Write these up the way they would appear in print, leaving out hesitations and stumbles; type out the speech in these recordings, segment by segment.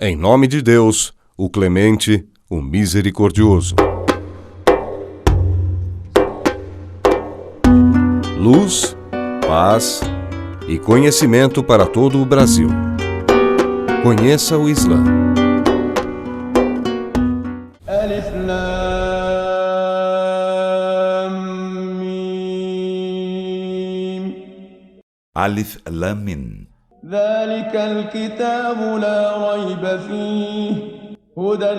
Em nome de Deus, o clemente, o misericordioso. Luz, paz e conhecimento para todo o Brasil. Conheça o Islã. Alif Lam Mim. Alif Lam Mim. ذلك الكتاب لا ريب فيه هدى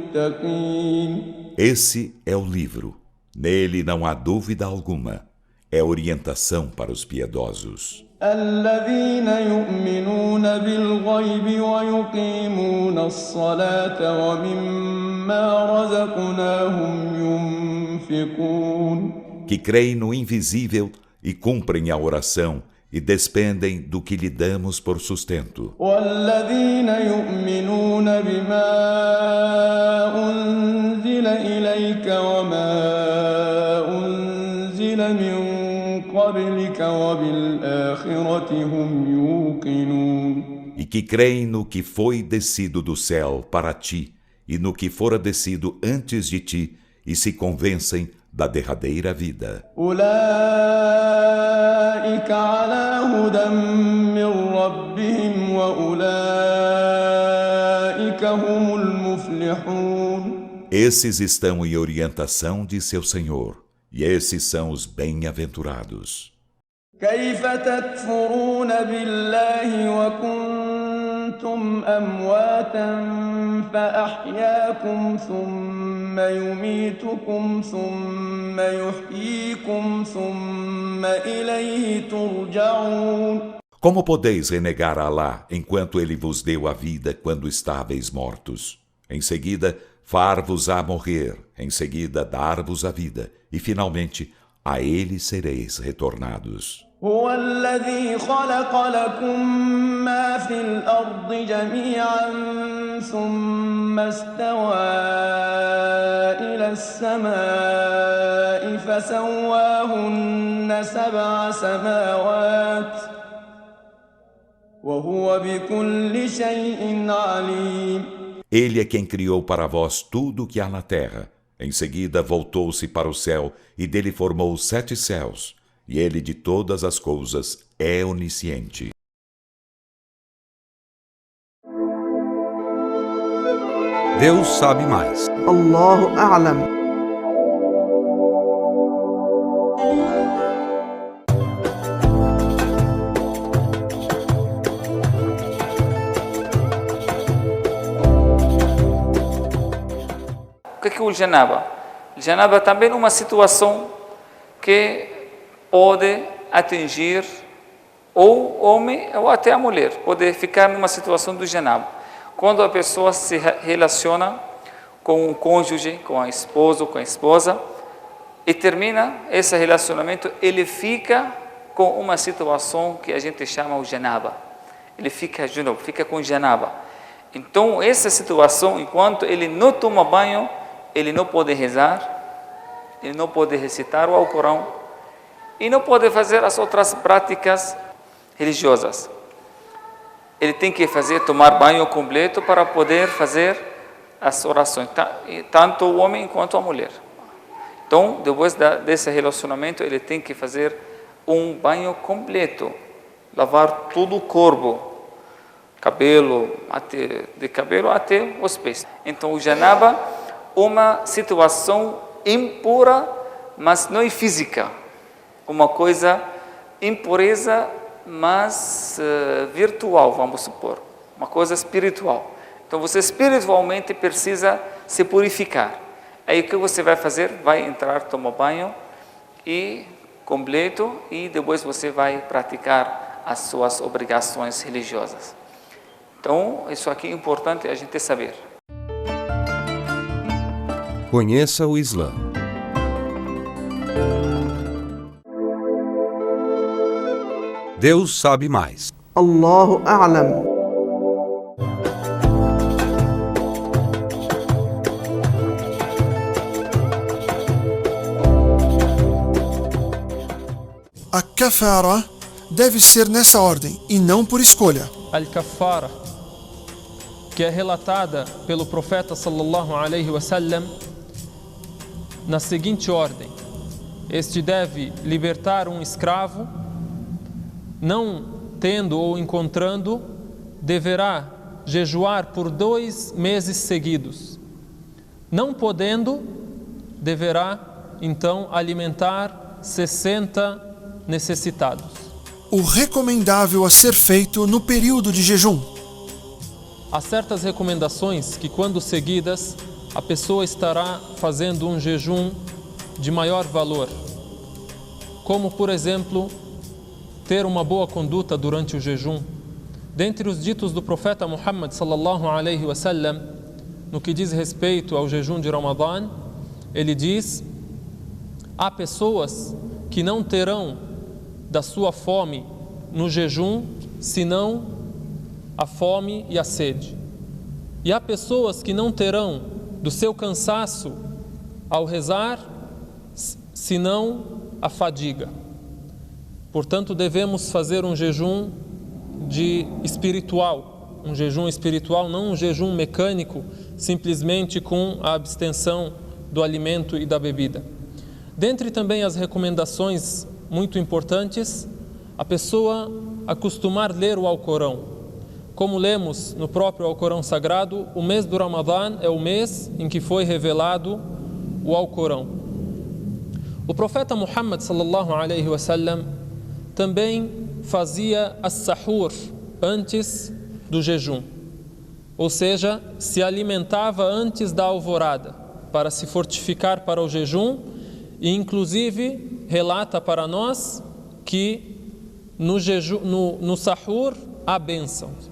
للمتقين. Esse é o livro. Nele não há dúvida alguma. É orientação para os piedosos. الذين يؤمنون بالغيب ويقيمون الصلاة ومما رزقناهم ينفقون. Que creem no invisível e cumprem a oração e despendem do que lhe damos por sustento. والذين يؤمنون بما أنزل إليك وما أنزل من قبلك وبالآخرة هم يوقنون. E que creem no que foi descido do céu para ti e no que fora descido antes de ti e se convencem da derradeira vida. أولئك على هدى من ربهم وأولئك هم المفلحون. Esses estão em orientação de seu Senhor, e esses são os bem-aventurados. كيف تكفرون بالله وكنتم أمواتا فأحياكم ثم يميتكم ثم يحييكم ثم إليه ترجعون. Como podeis renegar a Alá enquanto Ele vos deu a vida quando estáveis mortos? Em seguida, far-vos-á morrer, em seguida, dar-vos a vida, e finalmente, a Ele sereis retornados. هو الذي خلق لكم ما في الأرض جميعا ثم استوى إلى السماء فسواهن 7 سماوات وهو بكل شيء عليم. Ele é quem criou para vós tudo o que há na terra. Em seguida, voltou-se para o céu e dele formou 7 céus. E Ele de todas as coisas é onisciente. Deus sabe mais. Allahu A'lam. O que é o janaba? O janaba também é uma situação que pode atingir ou o homem ou até a mulher, pode ficar numa situação do janaba. Quando a pessoa se relaciona com o cônjuge, com a esposa ou com a esposa, e termina esse relacionamento, ele fica com uma situação que a gente chama o janaba. Ele fica junub, fica com janaba. Então, essa situação, enquanto ele não toma banho, ele não pode rezar, ele não pode recitar o Alcorão, e não pode fazer as outras práticas religiosas. Ele tem que tomar banho completo para poder fazer as orações, tanto o homem quanto a mulher. Então, depois desse relacionamento, ele tem que fazer um banho completo, lavar todo o corpo, de cabelo até os pés. Então, o janaba, uma situação impura, mas não é física. Uma coisa, impureza, mas virtual, vamos supor. Uma coisa espiritual. Então, você espiritualmente precisa se purificar. Aí, o que você vai fazer? Vai entrar, tomar banho, e completo, e depois você vai praticar as suas obrigações religiosas. Então, isso aqui é importante a gente saber. Conheça o Islã. Deus sabe mais. Allahu A'lam. A kafara deve ser nessa ordem e não por escolha. الكفارة que é relatada pelo profeta sallallahu alaihi wasallam na seguinte ordem: este deve libertar um escravo, não tendo ou encontrando, deverá jejuar por 2 meses seguidos. Não podendo, deverá então alimentar 60 necessitados. O recomendável a ser feito no período de jejum. Há certas recomendações que, quando seguidas, a pessoa estará fazendo um jejum de maior valor, como, por exemplo, ter uma boa conduta durante o jejum. Dentre os ditos do profeta Muhammad sallallahu alaihi wasallam, no que diz respeito ao jejum de Ramadã, ele diz: há pessoas que não terão da sua fome no jejum, senão a fome e a sede. E há pessoas que não terão do seu cansaço ao rezar, senão a fadiga. Portanto, devemos fazer um jejum espiritual, um jejum espiritual, não um jejum mecânico, simplesmente com a abstenção do alimento e da bebida. Dentre também as recomendações muito importantes, a pessoa acostumar ler o Alcorão. Como lemos no próprio Alcorão Sagrado, o mês do Ramadã é o mês em que foi revelado o Alcorão. O profeta Muhammad sallallahu alaihi wasallam também fazia as-sahur antes do jejum, ou seja, se alimentava antes da alvorada para se fortificar para o jejum, e inclusive relata para nós que no sahur há bênçãos.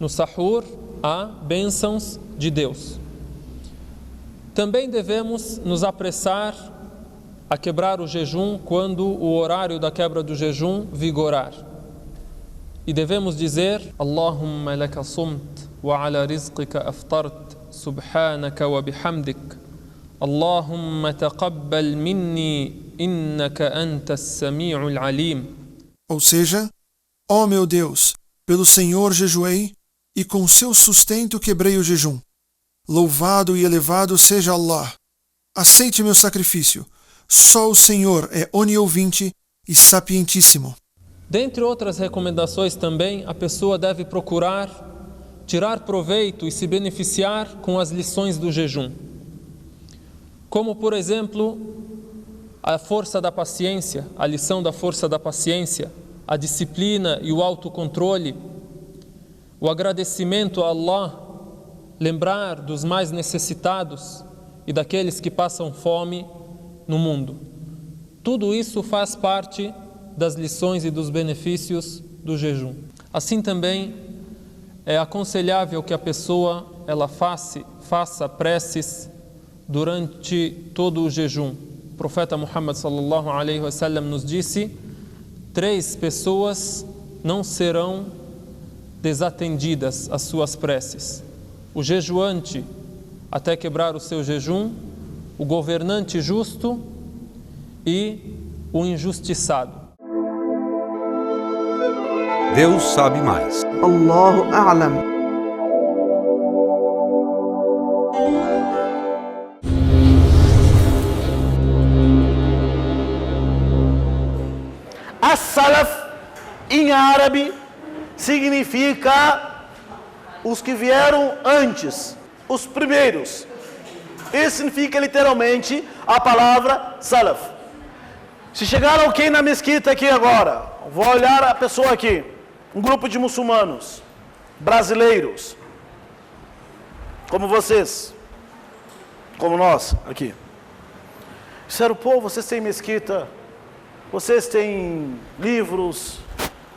No sahur há bênçãos de Deus. Também devemos nos apressar a quebrar o jejum quando o horário da quebra do jejum vigorar. E devemos dizer: Allahumma laka sumt wa ala rizqika aftart subhanaka wa bihamdik Allahumma taqabbal minni innaka antas sami'ul alim. Ou seja, ó meu Deus, pelo Senhor jejuei e com seu sustento quebrei o jejum. Louvado e elevado seja Allah. Aceite meu sacrifício. Só o Senhor é oniovinte e sapientíssimo. Dentre outras recomendações também, a pessoa deve procurar tirar proveito e se beneficiar com as lições do jejum. Como, por exemplo, a força da paciência, a lição da força da paciência, a disciplina e o autocontrole, o agradecimento a Allah, lembrar dos mais necessitados e daqueles que passam fome no mundo. Tudo isso faz parte das lições e dos benefícios do jejum. Assim também é aconselhável que a pessoa ela faça preces durante todo o jejum. O profeta Muhammad sallallahu alaihi wasallam nos disse: 3 pessoas não serão desatendidas as suas preces: o jejuante até quebrar o seu jejum, o governante justo e o injustiçado. Deus sabe mais. Allahu a'lam. As-Salaf, em árabe, significa os que vieram antes, os primeiros. Isso significa literalmente a palavra Salaf. Se chegar alguém na mesquita aqui agora, vou olhar a pessoa aqui, um grupo de muçulmanos, brasileiros, como vocês, como nós aqui. Disseram: pô, vocês têm mesquita, vocês têm livros,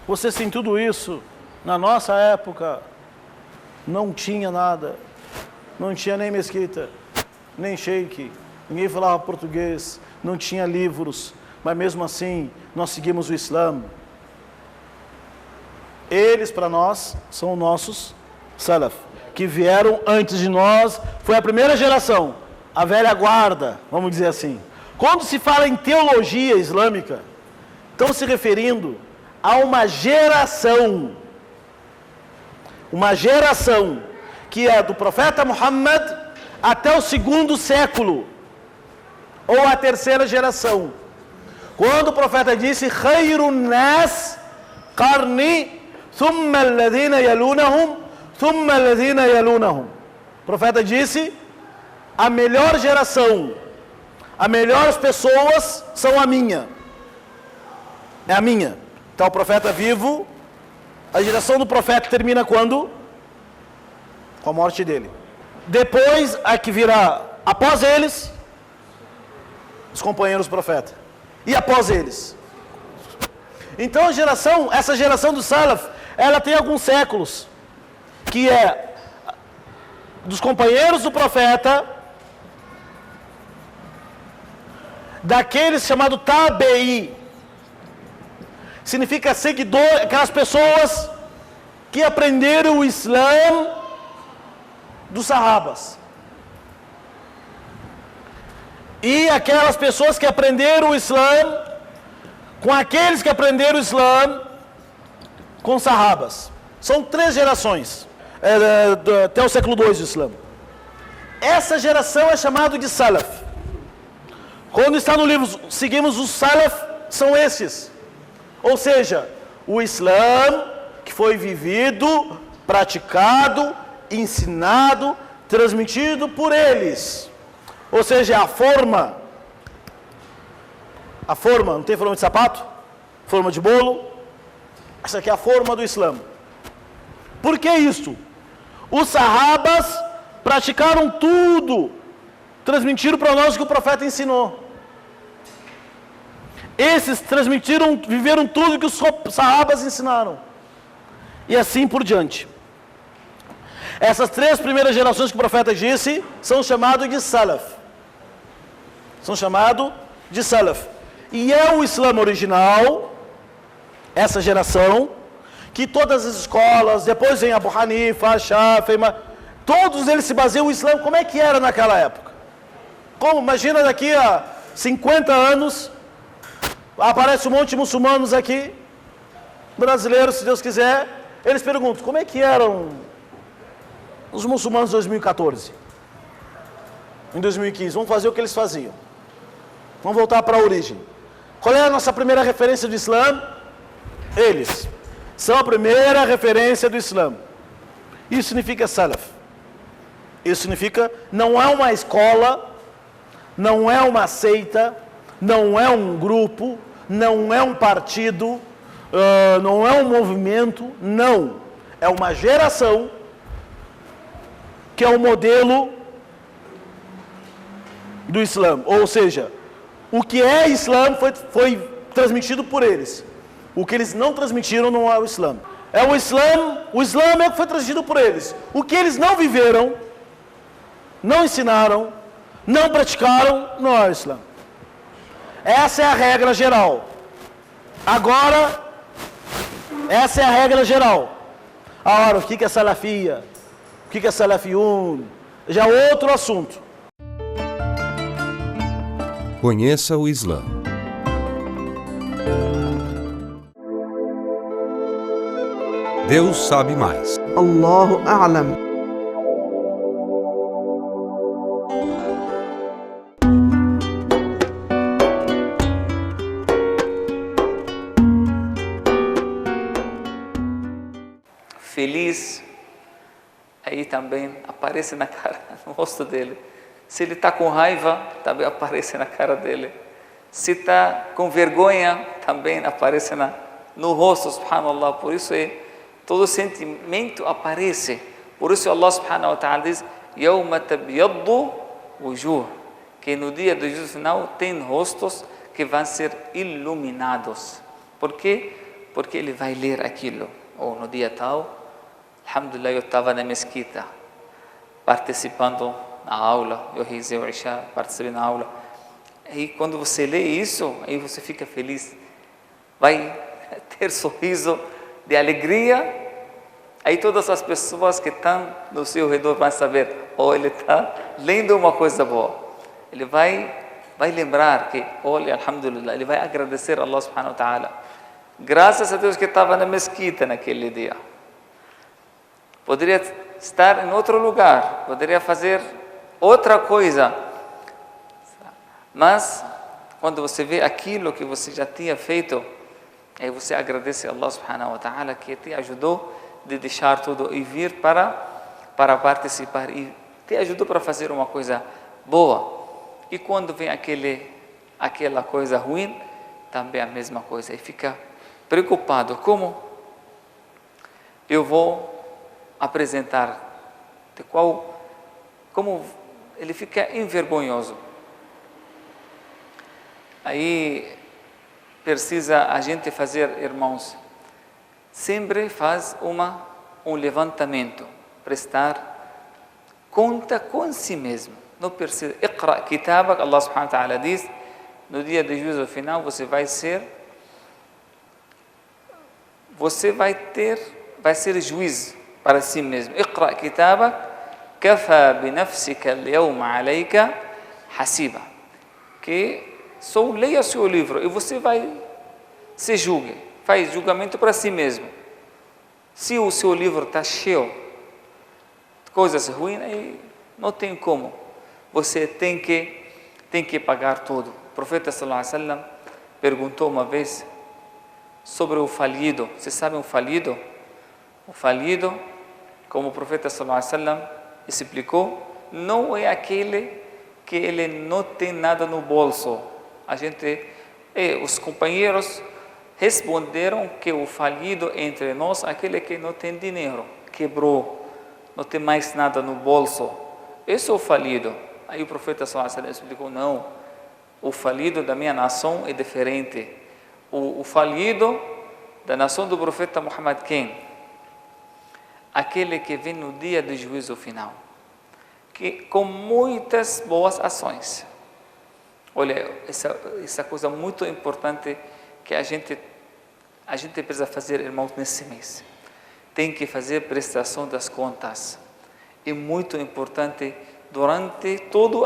vocês têm tudo isso. Na nossa época não tinha nada, não tinha nem mesquita, nem sheik, ninguém falava português, não tinha livros, mas mesmo assim nós seguimos o Islã. Eles para nós são nossos Salaf, que vieram antes de nós, foi a primeira geração, a velha guarda, vamos dizer assim. Quando se fala em teologia islâmica, estão se referindo a uma geração que é do profeta Muhammad até o 2º século, ou a 3ª geração. Quando o profeta disse, Khairun nas qarni, thumma alladhina yalunahum, thumma alladhina yalunahum. O profeta disse, a melhor geração, as melhores pessoas são a minha. É a minha. Então o profeta vivo, a geração do profeta termina quando? Com a morte dele. Depois, a que virá após eles, os companheiros do profeta. E após eles. Então essa geração do Salaf, ela tem alguns séculos, que é dos companheiros do profeta, daqueles chamados Tabe'i, significa seguidor, aquelas pessoas que aprenderam o Islã dos Sahabas. E aquelas pessoas que aprenderam o Islã com aqueles que aprenderam o Islã com Sahabas. São 3 gerações, até o século II do Islã. Essa geração é chamada de Salaf. Quando está no livro, seguimos os Salaf, são esses. Ou seja, o Islã que foi vivido, praticado, ensinado, transmitido por eles. Ou seja, a forma, não tem forma de sapato? Forma de bolo? Essa aqui é a forma do Islã. Por que isso? Os Sahabas praticaram tudo, transmitiram para nós o que o profeta ensinou. Esses transmitiram, viveram tudo que os Sahabas ensinaram. E assim por diante. Essas 3 primeiras gerações que o profeta disse são chamados de Salaf. São chamados de Salaf. E é o Islã original, essa geração, que todas as escolas, depois vem Abu Hanifa, Shafi'i, todos eles se baseiam no Islã. Como é que era naquela época? Como? Imagina daqui a 50 anos, aparece um monte de muçulmanos aqui, brasileiros, se Deus quiser, eles perguntam, como é que eram os muçulmanos em 2014? Em 2015, vamos fazer o que eles faziam. Vamos voltar para a origem. Qual é a nossa primeira referência do Islã? Eles são a primeira referência do Islã. Isso significa Salaf. Isso significa, não é uma escola, não é uma seita, não é um grupo, não é um partido, não é um movimento, não. É uma geração que é o modelo do Islã. Ou seja, o que é Islã foi transmitido por eles. O que eles não transmitiram não é o Islã. É o Islã é o que foi transmitido por eles. O que eles não viveram, não ensinaram, não praticaram, não é o Islã. Essa é a regra geral. Agora, essa é a regra geral. Agora, o que é salafia? O que é salafiyun? Já é outro assunto. Conheça o Islã. Deus sabe mais. Allahu A'lam. Feliz, aí também aparece na cara, no rosto dele. Se ele está com raiva, também aparece na cara dele. Se está com vergonha, também aparece no rosto, subhanallah. Por isso todo sentimento aparece. Por isso Allah subhanahu wa ta'ala diz, يَوْمَ تَبْيَضُّ وُجُوهُ, que no dia do juízo final tem rostos que vão ser iluminados. Por quê? Porque ele vai ler aquilo. Ou no dia tal, alhamdulillah, eu estava na mesquita, participando na aula, eu rezei o Isha, participei na aula. E quando você lê isso, aí você fica feliz, vai ter sorriso de alegria. Aí todas as pessoas que estão no seu redor vão saber, ele está lendo uma coisa boa. Ele vai lembrar que, olha, alhamdulillah, ele vai agradecer a Allah subhanahu wa ta'ala. Graças a Deus que estava na mesquita naquele dia. Poderia estar em outro lugar, poderia fazer outra coisa. Mas, quando você vê aquilo que você já tinha feito, aí você agradece a Allah subhanahu wa ta'ala que te ajudou de deixar tudo e vir para participar e te ajudou para fazer uma coisa boa. E quando vem aquela coisa ruim, também a mesma coisa. E fica preocupado, como eu vou apresentar, como ele fica envergonhoso. Aí precisa a gente fazer, irmãos, sempre faz um levantamento, prestar conta com si mesmo. Não precisa, iqra kitabak, Allah subhanahu wa ta'ala diz, no dia de juízo final você vai ser juiz para si mesmo. Iqra kitabak, kafa bi nafsika al-yawma alayka hasiba. Que só leia o seu livro e você vai se julgue, faz julgamento para si mesmo. Se o seu livro está cheio de coisas ruins, aí não tem como. Você tem que pagar tudo. O profeta sallallahu alaihi wasallam perguntou uma vez sobre o falido. Vocês sabem o falido? O falido, como o profeta sallallahu alaihi wasallam explicou, não é aquele que ele não tem nada no bolso. Os companheiros responderam que o falido entre nós é aquele que não tem dinheiro, quebrou, não tem mais nada no bolso. Esse é o falido. Aí o profeta sallallahu alaihi wasallam explicou, não, o falido da minha nação é diferente. O falido da nação do profeta Muhammad, quem? Aquele que vem no dia do juízo final, que com muitas boas ações. Olha, essa coisa muito importante que a gente precisa fazer, irmãos, nesse mês. Tem que fazer prestação das contas. É muito importante durante tudo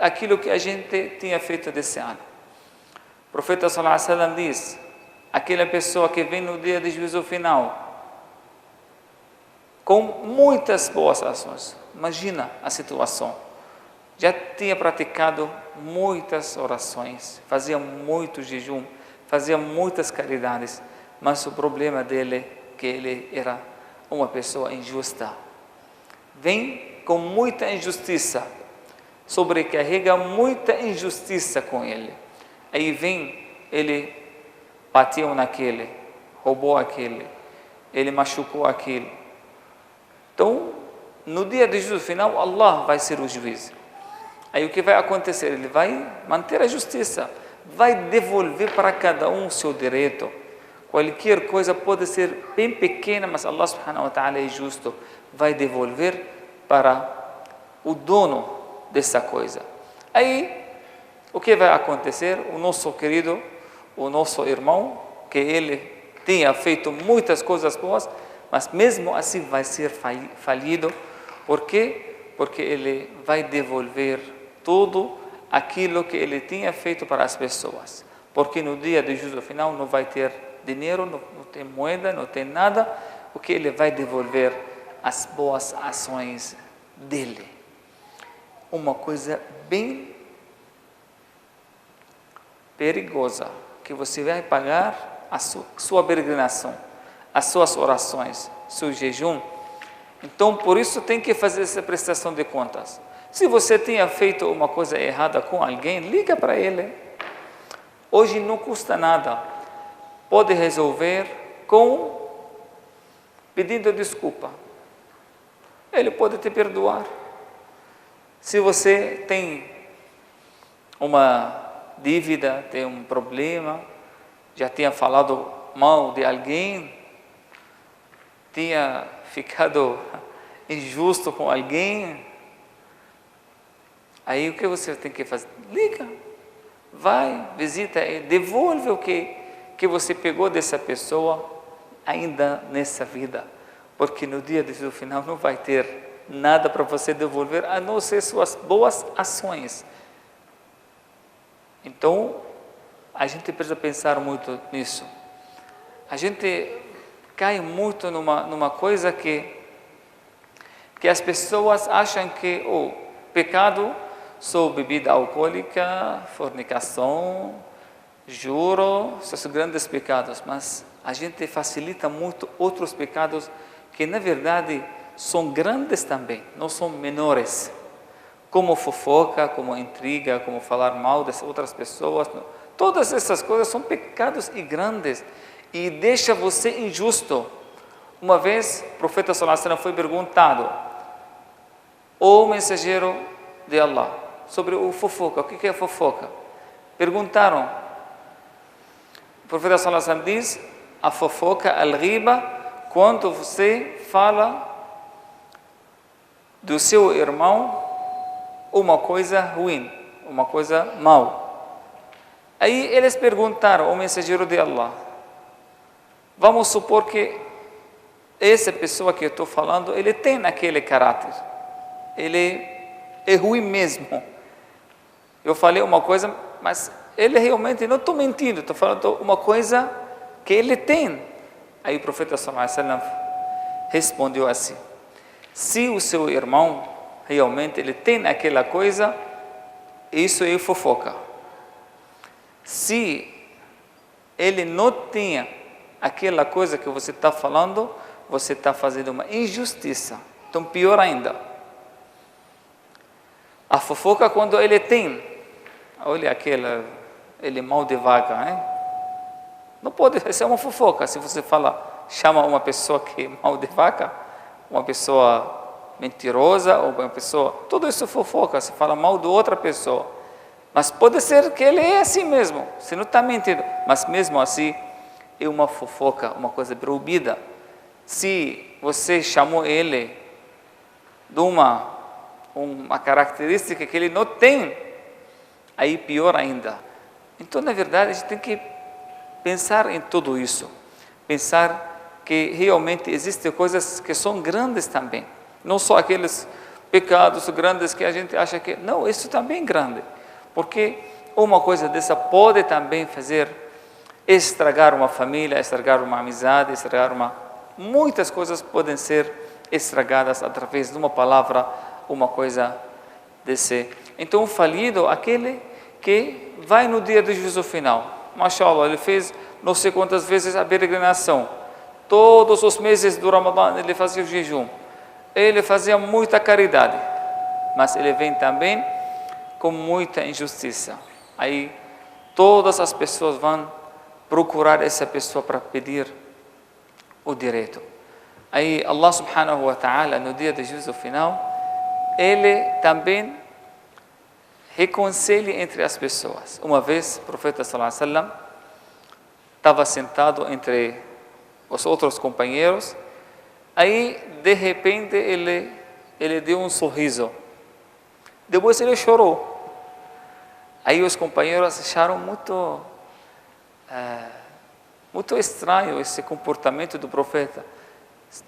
aquilo que a gente tinha feito desse ano. O profeta sallallahu alaihi wasallam diz, aquela pessoa que vem no dia de juízo final com muitas boas ações. Imagina a situação. Já tinha praticado muitas orações, fazia muito jejum, fazia muitas caridades, mas o problema dele é que ele era uma pessoa injusta. Vem com muita injustiça, sobrecarrega muita injustiça com ele. Aí vem, ele bateu naquele, roubou aquele, ele machucou aquele. Então, no dia do juízo final, Allah vai ser o juiz. Aí o que vai acontecer? Ele vai manter a justiça, vai devolver para cada um o seu direito. Qualquer coisa pode ser bem pequena, mas Allah subhanahu wa ta'ala é justo, vai devolver para o dono dessa coisa. Aí, o que vai acontecer? O nosso querido, o nosso irmão, que ele tinha feito muitas coisas boas, mas mesmo assim vai ser falido. Por quê? Porque ele vai devolver tudo aquilo que ele tinha feito para as pessoas. Porque no dia do juízo final não vai ter dinheiro, não tem moeda, não tem nada. O que ele vai devolver? As boas ações dele. Uma coisa bem perigosa, que você vai pagar a sua peregrinação, as suas orações, seu jejum. Então, por isso tem que fazer essa prestação de contas. Se você tinha feito uma coisa errada com alguém, liga para ele. Hoje não custa nada. Pode resolver pedindo desculpa. Ele pode te perdoar. Se você tem uma dívida, tem um problema, já tinha falado mal de alguém, tinha ficado injusto com alguém, aí o que você tem que fazer? Liga, vai, visita, devolve o que você pegou dessa pessoa ainda nessa vida, porque no dia do final não vai ter nada para você devolver, a não ser suas boas ações. Então, a gente precisa pensar muito nisso. A gente cai muito numa coisa que que as pessoas acham que o pecado são bebida alcoólica, fornicação, juro, esses grandes pecados, mas a gente facilita muito outros pecados que na verdade são grandes também, não são menores, como fofoca, como intriga, como falar mal das outras pessoas. Todas essas coisas são pecados e grandes e deixa você injusto. Uma vez o profeta sallallahu alaihi wasallam foi perguntado, o mensageiro de Allah, sobre o fofoca. O que é fofoca? Perguntaram. O profeta sallallahu alaihi wasallam diz: a fofoca, al-ghiba, quando você fala do seu irmão uma coisa ruim, uma coisa mal. Aí eles perguntaram ao mensageiro de Allah: vamos supor que essa pessoa que eu estou falando, ele tem aquele caráter, ele é ruim mesmo. Eu falei uma coisa, mas ele realmente, não estou mentindo, estou falando uma coisa que ele tem. Aí o profeta sallallahu alaihi wasallam respondeu assim: se o seu irmão realmente ele tem aquela coisa, isso é fofoca. Se ele não tem aquela coisa que você está falando, você está fazendo uma injustiça. Então, pior ainda. A fofoca, quando ele tem, olha aquele, ele mal de vaca, hein? Não pode ser uma fofoca. Se você fala, chama uma pessoa que é mal de vaca, uma pessoa mentirosa, ou uma pessoa, tudo isso é fofoca. Se fala mal de outra pessoa. Mas pode ser que ele é assim mesmo, você não está mentindo. Mas mesmo assim, é uma fofoca, uma coisa proibida. Se você chamou ele de uma característica que ele não tem, aí pior ainda. Então, na verdade, a gente tem que pensar em tudo isso. Pensar que realmente existem coisas que são grandes também. Não só aqueles pecados grandes que a gente acha que... Não, isso também é grande. Porque uma coisa dessa pode também estragar uma família, estragar uma amizade, muitas coisas podem ser estragadas através de uma palavra, uma coisa desse. Então, o falido, aquele que vai no dia do juízo final. Mashallah, ele fez não sei quantas vezes a peregrinação. Todos os meses do Ramadã ele fazia o jejum. Ele fazia muita caridade. Mas ele vem também com muita injustiça. Aí todas as pessoas vão procurar essa pessoa para pedir o direito. Aí Allah subhanahu wa ta'ala, no dia do juízo final, ele também reconcilia entre as pessoas. Uma vez o profeta sallallahu alaihi wasallam estava sentado entre os outros companheiros, aí de repente ele deu um sorriso. Depois ele chorou. Aí os companheiros acharam muito estranho esse comportamento do profeta.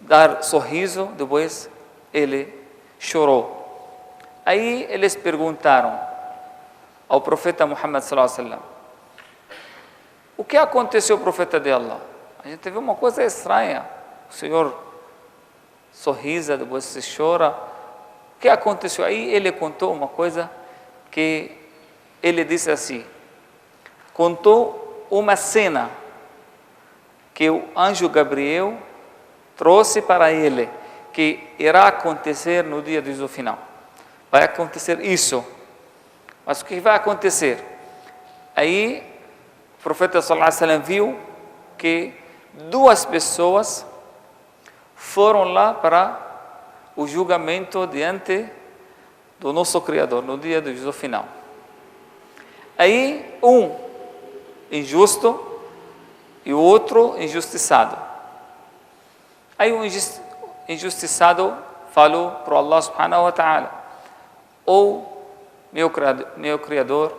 Dar sorriso, depois ele chorou. Aí eles perguntaram ao profeta Muhammad sallallahu alaihi wasallam: o que aconteceu, profeta de Allah? A gente viu uma coisa estranha. O senhor sorrisa, depois se chora. O que aconteceu? Aí ele contou uma coisa que ele disse assim, contou uma cena que o anjo Gabriel trouxe para ele, que irá acontecer no dia do juízo final. Vai acontecer isso. Mas o que vai acontecer? Aí o profeta sallallahu alaihi wasallam viu que duas pessoas foram lá para o julgamento diante do nosso Criador, no dia do juízo final. Aí um injusto e o outro injustiçado. Aí o injustiçado falou para Allah subhanahu wa ta'ala: ou meu Criador,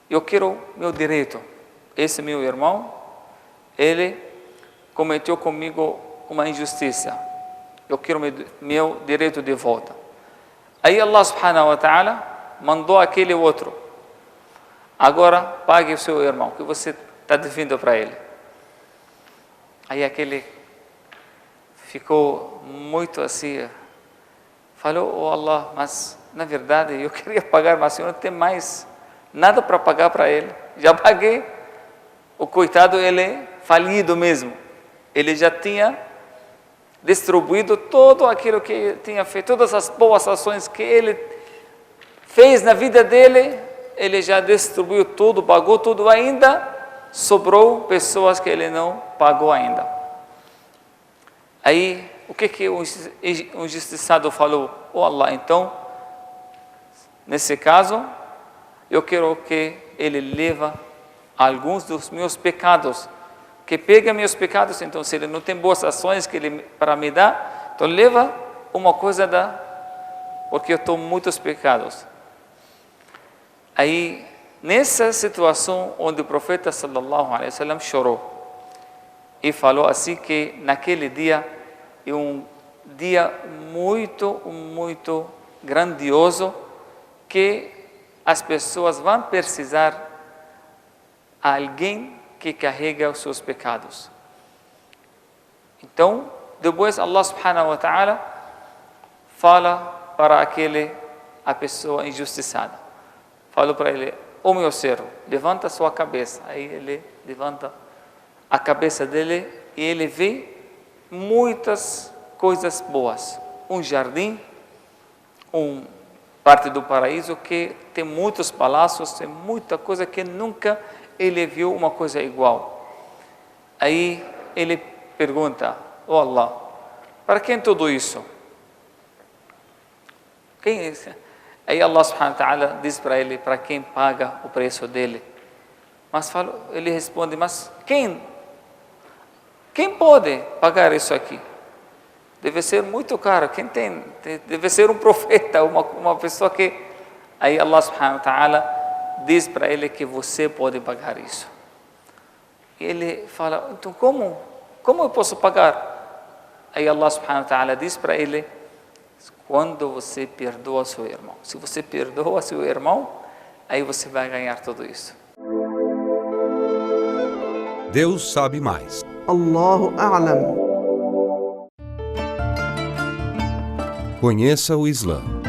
eu quero meu direito. Esse meu irmão, ele cometeu comigo uma injustiça. Eu quero meu direito de volta. Aí Allah subhanahu wa ta'ala mandou aquele outro: agora pague o seu irmão, que você está devendo para ele. Aí aquele ficou muito assim, falou: oh Allah, mas na verdade eu queria pagar, mas eu não tenho mais nada para pagar para ele. Já paguei. O coitado, ele é falido mesmo. Ele já tinha distribuído tudo aquilo que tinha feito, todas as boas ações que ele fez na vida dele, ele já distribuiu tudo, pagou tudo, ainda sobrou pessoas que ele não pagou ainda. Aí, o que o injustiçado falou? Oh Allah, então, nesse caso, eu quero que ele leve alguns dos meus pecados, que pega meus pecados. Então, se ele não tem boas ações que ele para me dar, então leva uma coisa porque eu estou muitos pecados. Aí, nessa situação onde o profeta sallallahu alaihi wasallam chorou e falou assim que naquele dia é um dia muito, muito grandioso, que as pessoas vão precisar de alguém que carrega os seus pecados. Então, depois Allah subhanahu wa ta'ala fala para a pessoa injustiçada. Falou para ele: ô meu servo, levanta sua cabeça. Aí ele levanta a cabeça dele e ele vê muitas coisas boas. Um jardim, parte do paraíso que tem muitos palácios, tem muita coisa que nunca ele viu uma coisa igual. Aí ele pergunta: oh Allah, para quem tudo isso? Quem é esse? Aí Allah subhanahu wa ta'ala diz para ele para quem paga o preço dele. Mas ele responde: mas quem pode pagar isso aqui? Deve ser muito caro. Quem tem? Deve ser um profeta, uma pessoa que... Aí Allah subhanahu wa ta'ala diz para ele que você pode pagar isso. E ele fala: então como eu posso pagar? Aí Allah subhanahu wa ta'ala diz para ele: quando você perdoa seu irmão. Se você perdoa seu irmão, aí você vai ganhar tudo isso. Deus sabe mais. Allahu a'lam. Conheça o Islã.